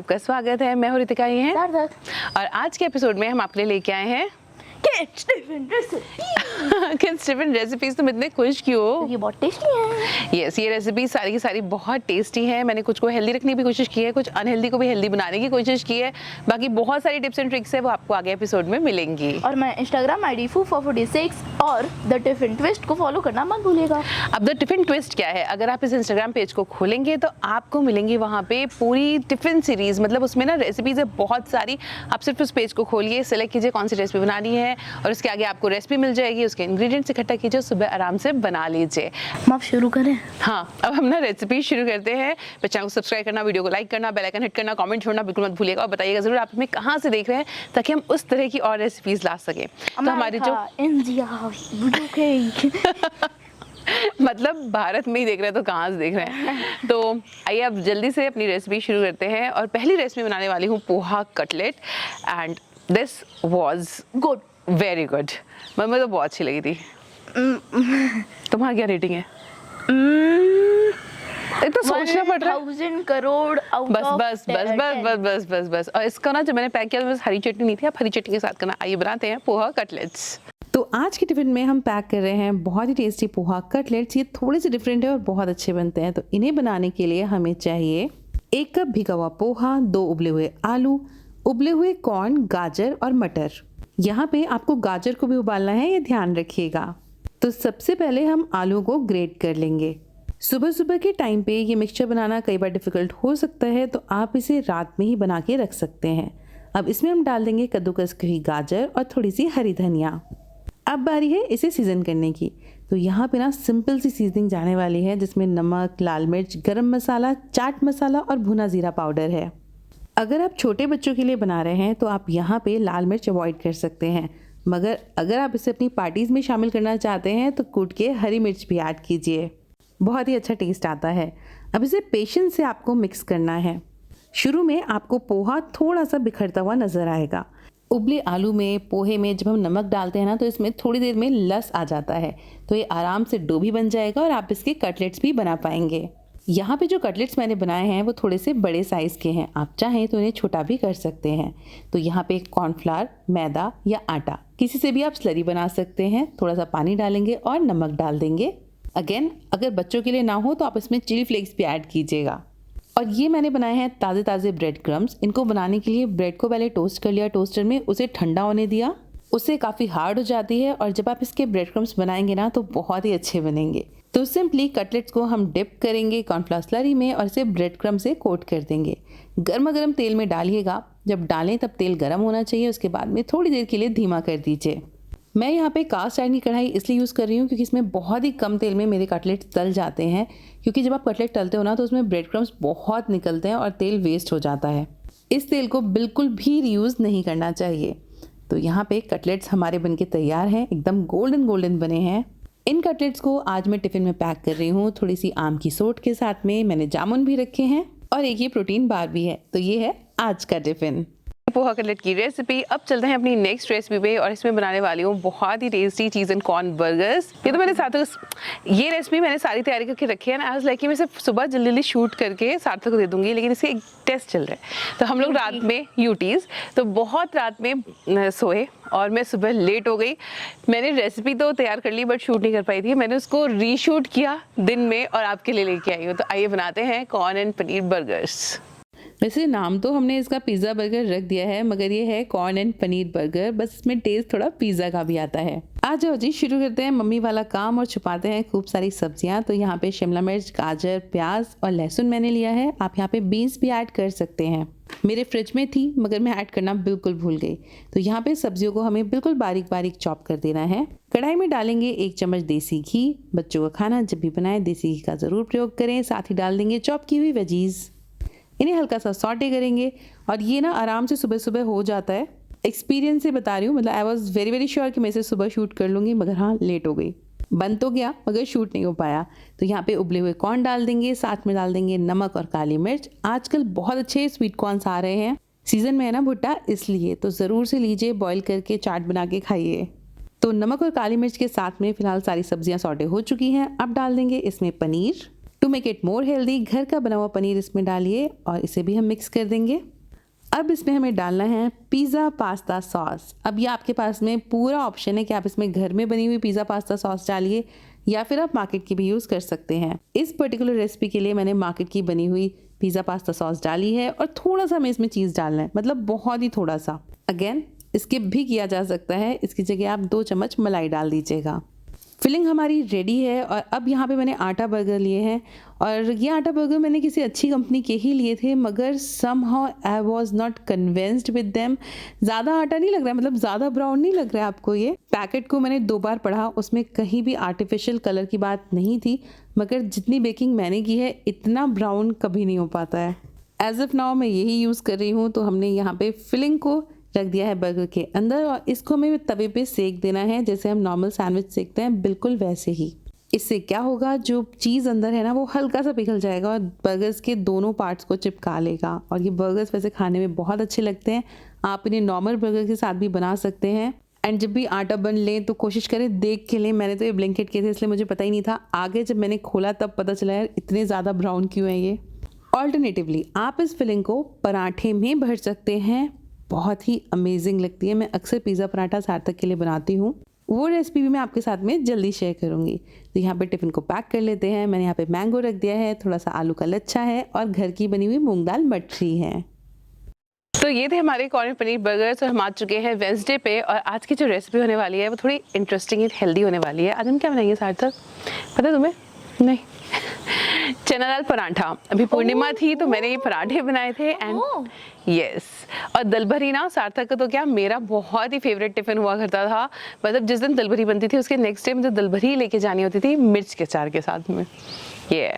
आपका स्वागत है। मैं हूं रितिका, ये हैं सार्थक। और आज के एपिसोड में हम आपके लिए लेके आए हैं किड्स टिफिन रेसिपीज। तुम इतने खुश क्यों? ये बहुत टेस्टी है। यस, ये रेसिपी सारी की सारी बहुत टेस्टी है। मैंने कुछ को हेल्दी रखने की भी कोशिश की है, कुछ अनहेल्दी को भी हेल्दी बनाने की कोशिश की है। बाकी बहुत सारी टिप्स एंड ट्रिक्स है, वो आपको आगे एपिसोड में मिलेंगी। और मैं इंस्टाग्राम ID foo446 और द टिफिन ट्विस्ट को फॉलो करना मत भूलिएगा। अब द टिफिन ट्विस्ट क्या है? अगर आप इस इंस्टाग्राम पेज को खोलेंगे तो आपको मिलेंगी वहाँ पे पूरी टिफिन सीरीज, मतलब उसमें ना रेसिपीज है बहुत सारी। आप सिर्फ उस पेज को खोलिए, सेलेक्ट कीजिए कौन सी रेसिपी बनानी है और उसके आगे आपको रेसिपी मिल जाएगी। उसके इंग्रेडिएंट्स इकट्ठा कीजिए, सुबह आराम से बना लीजिए। हम आप शुरू करें? हाँ, अब हम ना रेसिपी शुरू करते हैं। चैनल को सब्सक्राइब करना, वीडियो को लाइक करना, बेल आइकन हिट करना, कमेंट छोड़ना बिल्कुल मत भूलिएगा और बताइएगा जरूर आप हमें कहाँ से देख रहे हैं, ताकि हम उस तरह की और रेसिपीज ला सकें। तो हमारी जो मतलब भारत में ही देख रहे हैं तो कहाँ से देख रहे हैं। तो आइए अब जल्दी से अपनी रेसिपी शुरू करते हैं। और पहली रेसिपी बनाने वाली हूँ poha cutlet, and this was good, very good. मुझे तो बहुत अच्छी लगी थी। तुम्हारा क्या रेटिंग है? तो सोचना पड़ रहा है। 1000 करोड़ बस बस बस बस बस बस बस बस। और इसका ना जब मैंने पैक किया तो बस हरी चटनी नहीं थी, आप हरी चटनी के साथ करना। आइए बनाते हैं पोहा कटलेट्स। तो आज के टिफिन में हम पैक कर रहे हैं बहुत ही टेस्टी पोहा कटलेट्स। ये थोड़े से डिफरेंट है और बहुत अच्छे बनते हैं। तो इन्हें बनाने के लिए हमें चाहिए 1 कप भिगा हुआ पोहा, 2 उबले हुए आलू, उबले हुए कॉर्न, गाजर और मटर। यहाँ पे आपको गाजर को भी उबालना है, ये ध्यान रखिएगा। तो सबसे पहले हम आलू को ग्रेट कर लेंगे। सुबह सुबह के टाइम पे ये मिक्सचर बनाना कई बार डिफ़िकल्ट हो सकता है, तो आप इसे रात में ही बना के रख सकते हैं। अब इसमें हम डाल देंगे कद्दूकस की गाजर और थोड़ी सी हरी धनिया। अब बारी है इसे सीजन करने की। तो यहाँ पे ना सिंपल सी सीजनिंग जाने वाली है, जिसमें नमक, लाल मिर्च, गरम मसाला, चाट मसाला और भुना ज़ीरा पाउडर है। अगर आप छोटे बच्चों के लिए बना रहे हैं तो आप यहाँ पे लाल मिर्च अवॉइड कर सकते हैं, मगर अगर आप इसे अपनी पार्टीज़ में शामिल करना चाहते हैं तो कूट के हरी मिर्च भी ऐड कीजिए, बहुत ही अच्छा टेस्ट आता है। अब इसे पेशेंस से आपको मिक्स करना है। शुरू में आपको पोहा थोड़ा सा बिखरता हुआ नज़र आएगा। उबले आलू में, पोहे में जब हम नमक डालते हैं ना, तो इसमें थोड़ी देर में लस आ जाता है, तो ये आराम से डो भी बन जाएगा और आप इसके कटलेट्स भी बना पाएंगे। यहाँ पे जो कटलेट्स मैंने बनाए हैं वो थोड़े से बड़े साइज़ के हैं, आप चाहें तो इन्हें छोटा भी कर सकते हैं। तो यहाँ पे कॉर्नफ्लावर, मैदा या आटा, किसी से भी आप स्लरी बना सकते हैं। थोड़ा सा पानी डालेंगे और नमक डाल देंगे। अगेन, अगर बच्चों के लिए ना हो तो आप इसमें चिली फ्लेक्स भी ऐड कीजिएगा। और ये मैंने बनाए हैं ताज़े ताज़े ब्रेड क्रम्स। इनको बनाने के लिए ब्रेड को पहले टोस्ट कर लिया टोस्टर में, उसे ठंडा होने दिया। उससे काफ़ी हार्ड हो जाती है और जब आप इसके ब्रेड क्रम्स बनाएंगे ना तो बहुत ही अच्छे बनेंगे। तो सिंपली कटलेट्स को हम डिप करेंगे कॉर्नफ्लावर स्लरी में और इसे ब्रेड क्रम्ब से कोट कर देंगे। गर्मा गर्म तेल में डालिएगा। जब डालें तब तेल गर्म होना चाहिए, उसके बाद में थोड़ी देर के लिए धीमा कर दीजिए। मैं यहाँ पे कास्ट आयरन की कढ़ाई इसलिए यूज़ कर रही हूँ क्योंकि इसमें बहुत ही कम तेल में मेरे कटलेट्स तल जाते हैं। क्योंकि जब आप कटलेट तलते हो ना तो उसमें ब्रेड क्रम्स बहुत निकलते हैं और तेल वेस्ट हो जाता है। इस तेल को बिल्कुल भी रीयूज़ नहीं करना चाहिए। तो यहाँ पे कटलेट्स हमारे बनके तैयार हैं, एकदम गोल्डन गोल्डन बने हैं। इन कटलेट्स को आज मैं टिफ़िन में पैक कर रही हूँ। थोड़ी सी आम की सोट के साथ में मैंने जामुन भी रखे हैं और एक ये प्रोटीन बार भी है। तो ये है आज का टिफ़िन, पोहा कटलेट की रेसिपी। अब चलते हैं अपनी नेक्स्ट रेसिपी पे और इसमें बनाने वाली हूँ बहुत ही टेस्टी चीज़ एंड कॉर्न बर्गर्स। ये तो मैंने ये रेसिपी मैंने सारी तैयारी करके रखी है ना। आज लाइक मैं सिर्फ सुबह जल्दी जल्दी शूट करके सार्थक को दे दूंगी, लेकिन इसके एक टेस्ट चल रहा है। तो हम लोग रात में यूटीज़ तो बहुत रात में सोए और मैं सुबह लेट हो गई। मैंने रेसिपी तो तैयार कर ली बट शूट नहीं कर पाई थी। मैंने उसको रीशूट किया दिन में और आपके लिए लेके आई हूँ। तो आइए बनाते हैं कॉर्न एंड पनीर बर्गर्स। वैसे नाम तो हमने इसका पिज़्ज़ा बर्गर रख दिया है, मगर ये है कॉर्न एंड पनीर बर्गर। बस इसमें टेस्ट थोड़ा पिज़्ज़ा का भी आता है। आ जाओ जी, शुरू करते हैं मम्मी वाला काम और छुपाते हैं खूब सारी सब्जियां। तो यहाँ पे शिमला मिर्च, गाजर, प्याज और लहसुन मैंने लिया है। आप यहाँ पे बीन्स भी ऐड कर सकते हैं। मेरे फ्रिज में थी मगर मैं ऐड करना बिल्कुल भूल गई। तो यहाँ पे सब्जियों को हमें बिल्कुल बारीक बारीक चॉप कर देना है। कढ़ाई में डालेंगे 1 चम्मच देसी घी। बच्चों का खाना जब भी बनाए देसी घी का ज़रूर प्रयोग करें। साथ ही डाल देंगे चॉप की हुई वेजीज। इन्हें हल्का सा सॉटे करेंगे और ये ना आराम से सुबह सुबह हो जाता है। एक्सपीरियंस से बता रही हूँ, मतलब I was very very sure कि मैं इसे सुबह शूट कर लूँगी, मगर हाँ लेट हो गई। बन तो गया मगर शूट नहीं हो पाया। तो यहाँ पे उबले हुए कॉर्न डाल देंगे, साथ में डाल देंगे नमक और काली मिर्च। आजकल बहुत अच्छे स्वीट कॉर्न्स आ रहे हैं, सीजन में है ना भुट्टा, इसलिए तो ज़रूर से लीजिए, बॉईल करके चाट बना के खाइए। तो नमक और काली मिर्च के साथ में फिलहाल सारी सब्जियां सॉटे हो चुकी हैं। अब डाल देंगे इसमें पनीर। To make it more healthy घर का बना हुआ पनीर इसमें डालिए और इसे भी हम मिक्स कर देंगे। अब इसमें हमें डालना है पिज़्ज़ा पास्ता सॉस। अब ये आपके पास में पूरा ऑप्शन है कि आप इसमें घर में बनी हुई पिज़्ज़ा पास्ता सॉस डालिए या फिर आप मार्केट की भी यूज़ कर सकते हैं। इस पर्टिकुलर रेसिपी के लिए मैंने मार्केट की बनी हुई पिज़्ज़ा पास्ता सॉस डाली है और थोड़ा सा हमें इसमें चीज़ डालना है, मतलब बहुत ही थोड़ा सा। अगेन स्किप भी किया जा सकता है, इसकी जगह आप 2 चम्मच मलाई डाल दीजिएगा। फिलिंग हमारी रेडी है और अब यहाँ पे मैंने आटा बर्गर लिए हैं और ये आटा बर्गर मैंने किसी अच्छी कंपनी के ही लिए थे, मगर somehow I was not convinced with them. ज़्यादा आटा नहीं लग रहा है, मतलब ज़्यादा ब्राउन नहीं लग रहा है आपको। ये पैकेट को मैंने 2 बार पढ़ा, उसमें कहीं भी आर्टिफिशियल कलर की बात नहीं थी, मगर जितनी बेकिंग मैंने की है इतना ब्राउन कभी नहीं हो पाता है। एज ऑफ नाउ मैं यही यूज़ कर रही हूँ। तो हमने यहाँ पे फिलिंग को रख दिया है बर्गर के अंदर और इसको हमें तवे पे सेक देना है, जैसे हम नॉर्मल सैंडविच सेकते हैं बिल्कुल वैसे ही। इससे क्या होगा, जो चीज़ अंदर है ना वो हल्का सा पिघल जाएगा और बर्गर्स के दोनों पार्ट्स को चिपका लेगा। और ये बर्गर्स वैसे खाने में बहुत अच्छे लगते हैं। आप इन्हें नॉर्मल बर्गर के साथ भी बना सकते हैं। एंड जब भी आटा बन लें तो कोशिश करें देख के लें। मैंने तो ये ब्लिंकिट किए थे इसलिए मुझे पता ही नहीं था, आगे जब मैंने खोला तब पता चला यार इतने ज़्यादा ब्राउन क्यों है ये। ऑल्टरनेटिवली आप इस फिलिंग को पराठे में भर सकते हैं, बहुत ही अमेजिंग लगती है। मैं अक्सर पिज़्ज़ा पराठा सार्थक के लिए बनाती हूँ, वो रेसिपी भी मैं आपके साथ में जल्दी शेयर करूँगी। तो यहाँ पे टिफ़िन को पैक कर लेते हैं। मैंने यहाँ पे मैंगो रख दिया है, थोड़ा सा आलू का लच्छा है और घर की बनी हुई मूंग दाल मठरी है। तो ये थे हमारे कॉर्न पनीर बर्गर्स और हम आ चुके हैं वेंसडे पे। और आज की जो रेसिपी होने वाली है वो थोड़ी इंटरेस्टिंग एंड हेल्दी होने वाली है। आज हम क्या बनाएंगे सार्थक, पता है तुम्हें? नहीं, चना दाल पराठा। अभी पूर्णिमा थी तो मैंने ये पराठे बनाए थे एंड यस। और दल भरी ना सार्थक का तो क्या, मेरा बहुत ही फेवरेट टिफिन हुआ करता था। मतलब जिस दिन दल भरी बनती थी उसके नेक्स्ट डे मुझे दल भरी लेके जानी होती थी मिर्च के अचार के साथ में। ये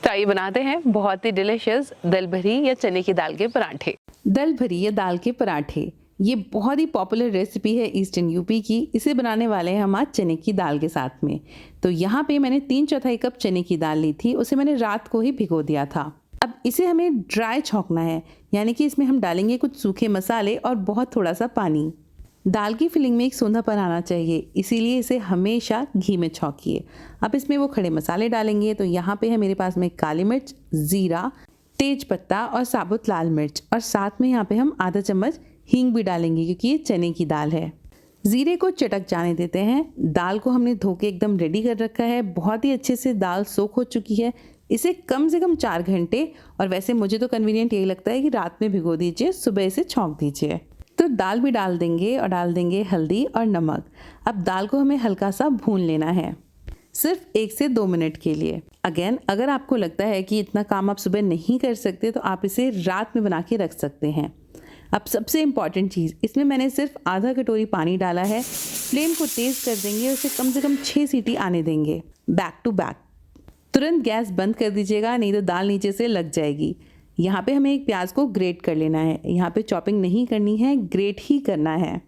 तो आइए बनाते हैं बहुत ही डिलिशियस दल भरी या चने की दाल के पराठे। दल भरी या दाल के पराठे ये बहुत ही पॉपुलर रेसिपी है ईस्टर्न यूपी की। इसे बनाने वाले हैं हम आज चने की दाल के साथ में। तो यहाँ पे मैंने 3/4 कप चने की दाल ली थी, उसे मैंने रात को ही भिगो दिया था। अब इसे हमें ड्राई छौंकना है, यानी कि इसमें हम डालेंगे कुछ सूखे मसाले और बहुत थोड़ा सा पानी। दाल की फिलिंग में एक सोंधापन आना चाहिए, इसीलिए इसे हमेशा घी में छौंकिए। अब इसमें वो खड़े मसाले डालेंगे। तो यहाँ पे है मेरे पास में काली मिर्च, ज़ीरा, तेज पत्ता और साबुत लाल मिर्च, और साथ में यहाँ पे हम आधा चम्मच हींग भी डालेंगे क्योंकि ये चने की दाल है। ज़ीरे को चटक जाने देते हैं। दाल को हमने धो के एकदम रेडी कर रखा है, बहुत ही अच्छे से दाल सोख हो चुकी है। इसे कम से कम 4 घंटे, और वैसे मुझे तो कन्वीनियंट यही लगता है कि रात में भिगो दीजिए, सुबह इसे छौंक दीजिए। तो दाल भी डाल देंगे और डाल देंगे हल्दी और नमक। अब दाल को हमें हल्का सा भून लेना है, सिर्फ 1 से 2 मिनट के लिए। अगेन अगर आपको लगता है कि इतना काम आप सुबह नहीं कर सकते तो आप इसे रात में बना के रख सकते हैं। अब सबसे इम्पॉर्टेंट चीज़, इसमें मैंने सिर्फ आधा कटोरी पानी डाला है। फ्लेम को तेज़ कर देंगे, उसे कम से कम 6 सीटी आने देंगे बैक टू बैक। तुरंत गैस बंद कर दीजिएगा, नहीं तो दाल नीचे से लग जाएगी। यहाँ पे हमें एक प्याज को ग्रेट कर लेना है। यहाँ पे चॉपिंग नहीं करनी है, ग्रेट ही करना है।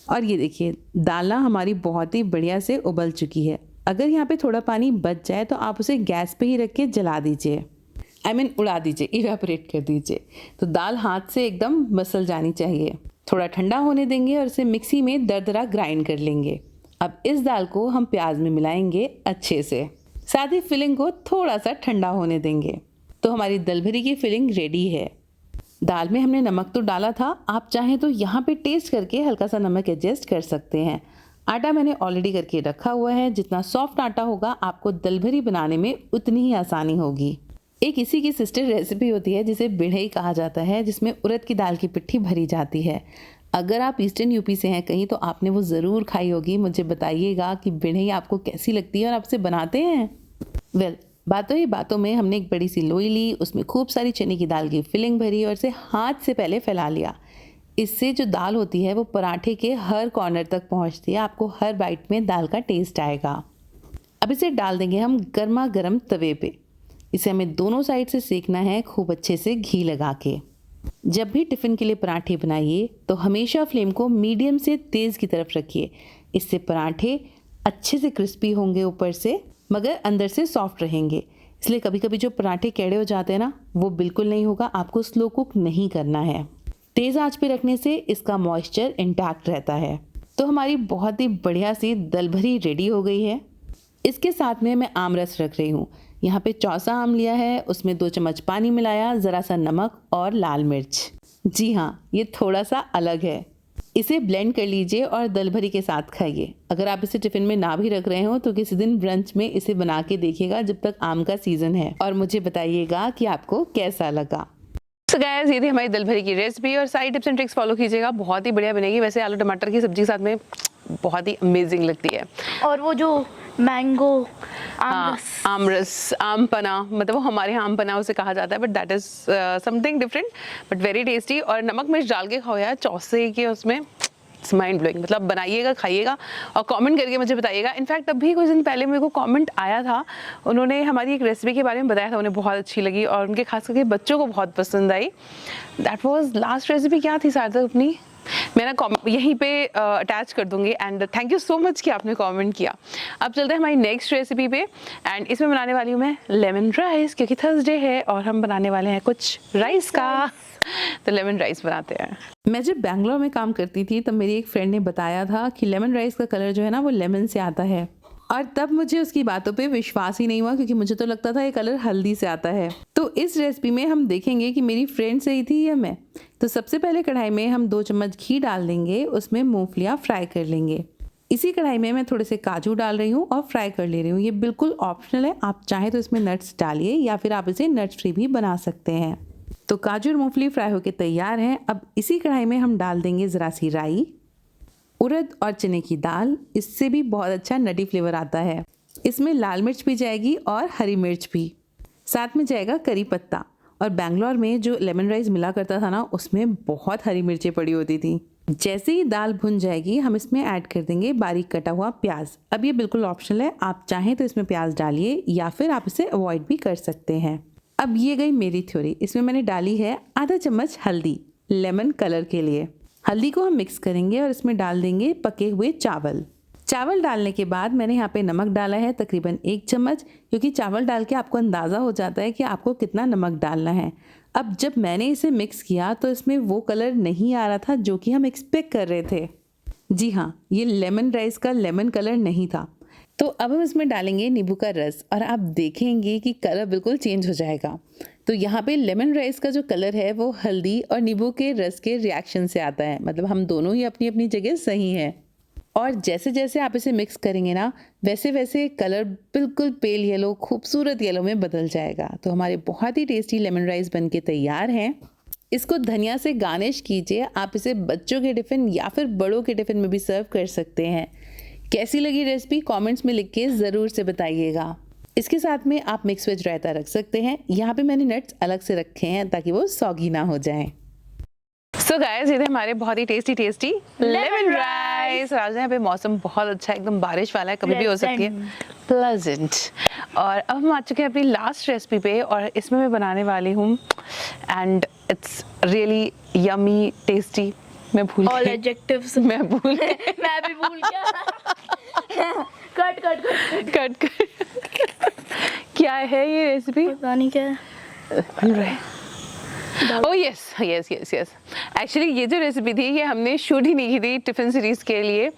और ये देखिए दाल ना हमारी बहुत ही बढ़िया से उबल चुकी है। अगर यहाँ पे थोड़ा पानी बच जाए तो आप उसे गैस पे ही रख के जला दीजिए, उड़ा दीजिए, इवेपोरेट कर दीजिए। तो दाल हाथ से एकदम मसल जानी चाहिए। थोड़ा ठंडा होने देंगे और इसे मिक्सी में दरदरा ग्राइंड कर लेंगे। अब इस दाल को हम प्याज में मिलाएंगे अच्छे से, साथ ही फिलिंग को थोड़ा सा ठंडा होने देंगे। तो हमारी दल भरी की फिलिंग रेडी है। दाल में हमने नमक तो डाला था, आप चाहें तो यहाँ पे टेस्ट करके हल्का सा नमक एडजस्ट कर सकते हैं। आटा मैंने ऑलरेडी करके रखा हुआ है। जितना सॉफ्ट आटा होगा आपको दल भरी बनाने में उतनी ही आसानी होगी। एक इसी की सिस्टर रेसिपी होती है जिसे बिढ़ई कहा जाता है, जिसमें उड़द की दाल की पिट्ठी भरी जाती है। अगर आप ईस्टर्न यूपी से हैं कहीं तो आपने वो ज़रूर खाई होगी। मुझे बताइएगा कि बिढ़ई आपको कैसी लगती है और आप इसे बनाते हैं। वेल, बातों ही बातों में हमने एक बड़ी सी लोई ली, उसमें खूब सारी चने की दाल की फिलिंग भरी और इसे हाथ से पहले फैला लिया। इससे जो दाल होती है वो पराठे के हर कॉर्नर तक पहुंचती है, आपको हर बाइट में दाल का टेस्ट आएगा। अब इसे डाल देंगे हम गर्मा गर्म तवे पे। इसे हमें दोनों साइड से सेकना है, खूब अच्छे से घी लगा के। जब भी टिफ़िन के लिए पराठे बनाइए तो हमेशा फ्लेम को मीडियम से तेज़ की तरफ रखिए। इससे पराठे अच्छे से क्रिस्पी होंगे ऊपर से, मगर अंदर से सॉफ्ट रहेंगे। इसलिए कभी कभी जो पराठे टेढ़े हो जाते हैं ना, वो बिल्कुल नहीं होगा। आपको स्लो कुक नहीं करना है। तेज़ आंच पे रखने से इसका मॉइस्चर इंटैक्ट रहता है। तो हमारी बहुत ही बढ़िया सी दल भरी रेडी हो गई है। इसके साथ में मैं आम रस रख रही हूँ। यहाँ पे चौसा आम लिया है, उसमें 2 चम्मच पानी मिलाया, ज़रा सा नमक और लाल मिर्च। जी हाँ, ये थोड़ा सा अलग है। इसे ब्लेंड कर लीजिए और दल भरी के साथ खाइए। अगर आप इसे टिफिन में ना भी रख रहे हो तो किसी दिन ब्रंच में इसे बना के देखिएगा जब तक आम का सीजन है, और मुझे बताइएगा कि आपको कैसा लगा। So guys, ये थी हमारी दल भरी की रेसिपी, और सारी टिप्स एंड ट्रिक्स फॉलो कीजिएगा, बहुत ही बढ़िया बनेगी। वैसे आलू टमाटर की सब्जी के साथ में बहुत ही अमेजिंग लगती है। और वो जो मैंगो आमरस, आम पना, मतलब वो हमारे यहाँ आम पना उसे कहा जाता है, but that is something different but very tasty. और नमक मिर्च डाल के खाओ यार, चौसे के उसमें, माइंड ब्लोइंग। मतलब बनाइएगा, खाइएगा और कमेंट करके मुझे बताइएगा। इनफैक्ट अभी कुछ दिन पहले मेरे को कमेंट आया था, उन्होंने हमारी एक रेसिपी के बारे में बताया था, उन्हें बहुत अच्छी लगी और उनके खास करके बच्चों को बहुत पसंद आई। दैट वाज लास्ट रेसिपी क्या थी सार्थक अपनी, मैं ना यहीं पे अटैच कर दूंगी। And thank you so much कि आपने कमेंट किया। अब चलते हैं हमारी नेक्स्ट रेसिपी पे, एंड इसमें बनाने वाली हूँ मैं लेमन राइस, क्योंकि थर्सडे है और हम बनाने वाले हैं कुछ राइस का। तो लेमन राइस बनाते हैं। मैं जब बैंगलोर में काम करती थी तब मेरी एक फ्रेंड ने बताया था कि लेमन राइस का कलर जो है ना वो लेमन से आता है, और तब मुझे उसकी बातों पे विश्वास ही नहीं हुआ, क्योंकि मुझे तो लगता था ये कलर हल्दी से आता है। तो इस रेसिपी में हम देखेंगे कि मेरी फ्रेंड सही थी या मैं। तो सबसे पहले कढ़ाई में हम 2 चम्मच घी डाल देंगे, उसमें मूंगफलियाँ फ्राई कर लेंगे। इसी कढ़ाई में मैं थोड़े से काजू डाल रही हूँ और फ्राई कर ले रही हूँ। ये बिल्कुल ऑप्शनल है, आप चाहें तो इसमें नट्स डालिए या फिर आप इसे नट्स फ्री भी बना सकते हैं। तो काजू और मूंगफली फ्राई होके तैयार हैं। अब इसी कढ़ाई में हम डाल देंगे ज़रा सी राई, उड़द और चने की दाल, इससे भी बहुत अच्छा नटी फ्लेवर आता है। इसमें लाल मिर्च भी जाएगी और हरी मिर्च भी, साथ में जाएगा करी पत्ता। और बैंगलोर में जो लेमन राइस मिला करता था ना, उसमें बहुत हरी मिर्चें पड़ी होती थी। जैसे ही दाल भुन जाएगी हम इसमें ऐड कर देंगे बारीक कटा हुआ प्याज। अब ये बिल्कुल ऑप्शनल है, आप चाहें तो इसमें प्याज डालिए या फिर आप इसे अवॉइड भी कर सकते हैं। अब ये गई मेरी थ्योरी। इसमें मैंने डाली है आधा चम्मच हल्दी, लेमन कलर के लिए। हल्दी को हम मिक्स करेंगे और इसमें डाल देंगे पके हुए चावल। चावल डालने के बाद मैंने यहाँ पे नमक डाला है तकरीबन 1 चम्मच, क्योंकि चावल डाल के आपको अंदाज़ा हो जाता है कि आपको कितना नमक डालना है। अब जब मैंने इसे मिक्स किया तो इसमें वो कलर नहीं आ रहा था जो कि हम एक्सपेक्ट कर रहे थे। जी हाँ, ये लेमन राइस का लेमन कलर नहीं था। तो अब हम इसमें डालेंगे नींबू का रस, और आप देखेंगे कि कलर बिल्कुल चेंज हो जाएगा। तो यहाँ पे लेमन राइस का जो कलर है वो हल्दी और नींबू के रस के रिएक्शन से आता है, मतलब हम दोनों ही अपनी अपनी जगह सही हैं। और जैसे जैसे आप इसे मिक्स करेंगे ना, वैसे वैसे कलर बिल्कुल पेल येलो, खूबसूरत येलो में बदल जाएगा। तो हमारे बहुत ही टेस्टी लेमन राइस बन के तैयार हैं। इसको धनिया से गार्निश कीजिए। आप इसे बच्चों के टिफ़िन या फिर बड़ों के टिफ़िन में भी सर्व कर सकते हैं। कैसी लगी रेसिपी कमेंट्स में लिख के ज़रूर से बताइएगा। इसके साथ में आप मिक्स वेज रायता रख सकते हैं। यहाँ पे मैंने नट्स अलग से रखे हैं ताकि वो सॉगी ना हो जाएं। सो गाइस, ये थे हमारे बहुत ही टेस्टी लेमन राइस। आज यहाँ पे मौसम बहुत अच्छा है, एकदम बारिश वाला है, कभी भी हो सकती है, प्लेजेंट। और अब हम आ चुके हैं अपनी लास्ट रेसिपी पे, और इसमें मैं बनाने वाली हूँ and it's really yummy tasty. मैं भूल ऑल गई। एडजेक्टिव्स मैं भूल गई। मैं भी भूल गया। कट कट कट कट क्या है ये रेसिपी? पता नहीं क्या है। Oh yes yes yes yes. Actually ये जो रेसिपी थी ये हमने शूट ही नहीं की थी टिफ़िन सीरीज़ के लिए,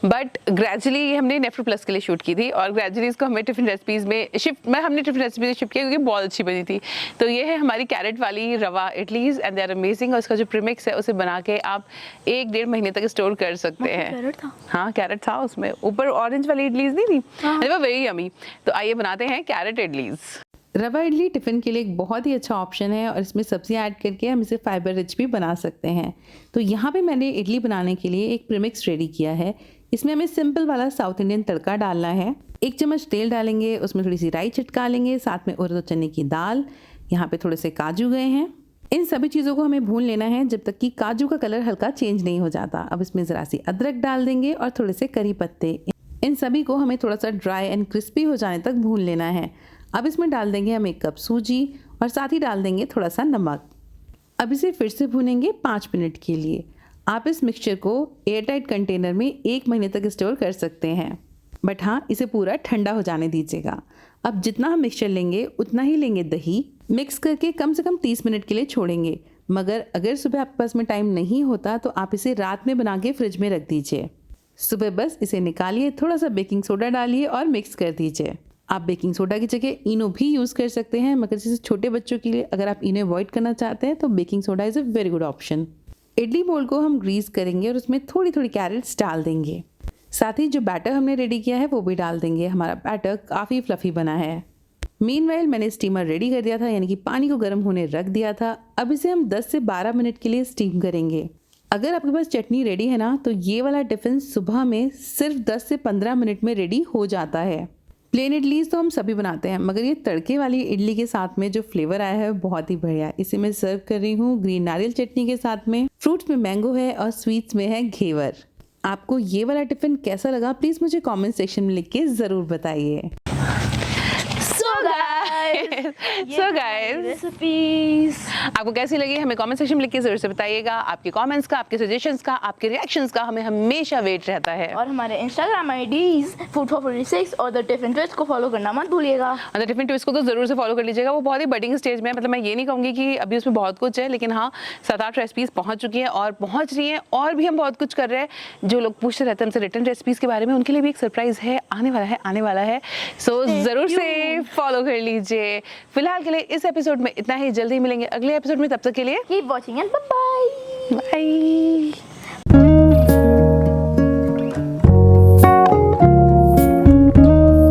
बट ग्रेजुअली ये हमने नेफ्रो प्लस के लिए शूट की थी, और ग्रेजुअली इसको हमें टिफ़िन रेसिपीज़ में हमने टिफ़िन रेसिपीज़ में शिफ्ट किया क्योंकि बहुत अच्छी बनी थी। तो ये है हमारी कैरेट वाली रवा इडलीज़, एंड दे आर अमेजिंग। और उसका जो प्रीमिक्स है उसे बना के आप 1-1.5 महीने तक स्टोर कर सकते हैं। कैरेट था? हाँ, कैरेट था उसमें। ऊपर ऑरेंज वाली इडलीज़ नहीं थी, वो वेरी यमी। तो आइए बनाते हैं कैरेट इडलीज़। रवा इडली टिफ़िन के लिए एक बहुत ही अच्छा ऑप्शन है, और इसमें सब्जियां ऐड करके हम इसे फाइबर रिच भी बना सकते हैं। तो यहाँ पे मैंने इडली बनाने के लिए एक प्रीमिक्स रेडी किया है। इसमें हमें सिंपल वाला साउथ इंडियन तड़का डालना है। 1 चम्मच तेल डालेंगे, उसमें थोड़ी सी राई चिटका लेंगे, साथ में उड़द और चने की दाल, यहाँ पे थोड़े से काजू गए हैं। इन सभी चीज़ों को हमें भून लेना है जब तक कि काजू का कलर हल्का चेंज नहीं हो जाता। अब इसमें ज़रा सी अदरक डाल देंगे और थोड़े से करी पत्ते। इन सभी को हमें थोड़ा सा ड्राई एंड क्रिस्पी हो जाने तक भून लेना है। अब इसमें डाल देंगे हम 1 कप सूजी, और साथ ही डाल देंगे थोड़ा सा नमक। अब इसे फिर से भूनेंगे 5 मिनट के लिए। आप इस मिक्सचर को एयरटाइट कंटेनर में 1 महीने तक स्टोर कर सकते हैं, बट हाँ, इसे पूरा ठंडा हो जाने दीजिएगा। अब जितना हम मिक्सचर लेंगे उतना ही लेंगे दही, मिक्स करके कम से कम 30 मिनट के लिए छोड़ेंगे। मगर अगर सुबह आपके पास में टाइम नहीं होता तो आप इसे रात में बना के फ्रिज में रख दीजिए। सुबह बस इसे निकालिए, थोड़ा सा बेकिंग सोडा डालिए और मिक्स कर दीजिए। आप बेकिंग सोडा की जगह इनो भी यूज़ कर सकते हैं, मगर जैसे छोटे बच्चों के लिए अगर आप इनो अवॉइड करना चाहते हैं तो baking soda is a very good option. Idli बोल को हम ग्रीस करेंगे और उसमें थोड़ी थोड़ी कैरेट्स डाल देंगे। साथ ही जो बैटर हमने रेडी किया है वो भी डाल देंगे। हमारा बैटर काफ़ी फ्लफ़ी बना है। मीनवाइल मैंने स्टीमर रेडी कर दिया था, यानी कि पानी को गर्म होने रख दिया था। अब इसे हम 10 से 12 मिनट के लिए स्टीम करेंगे। अगर आपके पास चटनी रेडी है ना, तो ये वाला टिफ़िन सुबह में सिर्फ 10 से 15 मिनट में रेडी हो जाता है। प्लेन इडलीज तो हम सभी बनाते हैं, मगर ये तड़के वाली इडली के साथ में जो फ्लेवर आया है बहुत ही बढ़िया। इसे मैं सर्व कर रही हूँ ग्रीन नारियल चटनी के साथ में। फ्रूट्स में मैंगो है और स्वीट्स में है घेवर। आपको ये वाला टिफ़िन कैसा लगा प्लीज़ मुझे कमेंट सेक्शन में लिख के ज़रूर बताइए। So guys, रेसिपीज आपको कैसी लगी हमें कमेंट सेक्शन में लिख के जरूर से बताइएगा। आपके कमेंट्स का, आपके सजेशंस का, आपके रिएक्शंस का हमें हमेशा वेट रहता है। और हमारे इंस्टाग्राम आईडीज फूड फॉर 46 और द टिफिन ट्विस्ट को फॉलो करना मत भूलिएगा। और द टिफिन ट्विस्ट को तो जरूर से फॉलो कर लीजिएगा। वो बहुत ही बडिंग स्टेज में है, मतलब मैं ये नहीं कहूँगी कि अभी उसमें बहुत कुछ है, लेकिन हाँ 7-8 रेसिपीज पहुँच चुकी हैं और पहुँच रही हैं, और भी हम बहुत कुछ कर रहे हैं। जो लोग पूछते रहते हैं हमसे रिटर्न रेसिपीज के बारे में, उनके लिए भी एक सरप्राइज है, आने वाला है। सो जरूर से फॉलो कर लीजिए। फिलहाल के लिए इस एपिसोड में इतना ही, जल्दी मिलेंगे अगले एपिसोड में, तब तक के लिए keep watching and bye bye. Bye.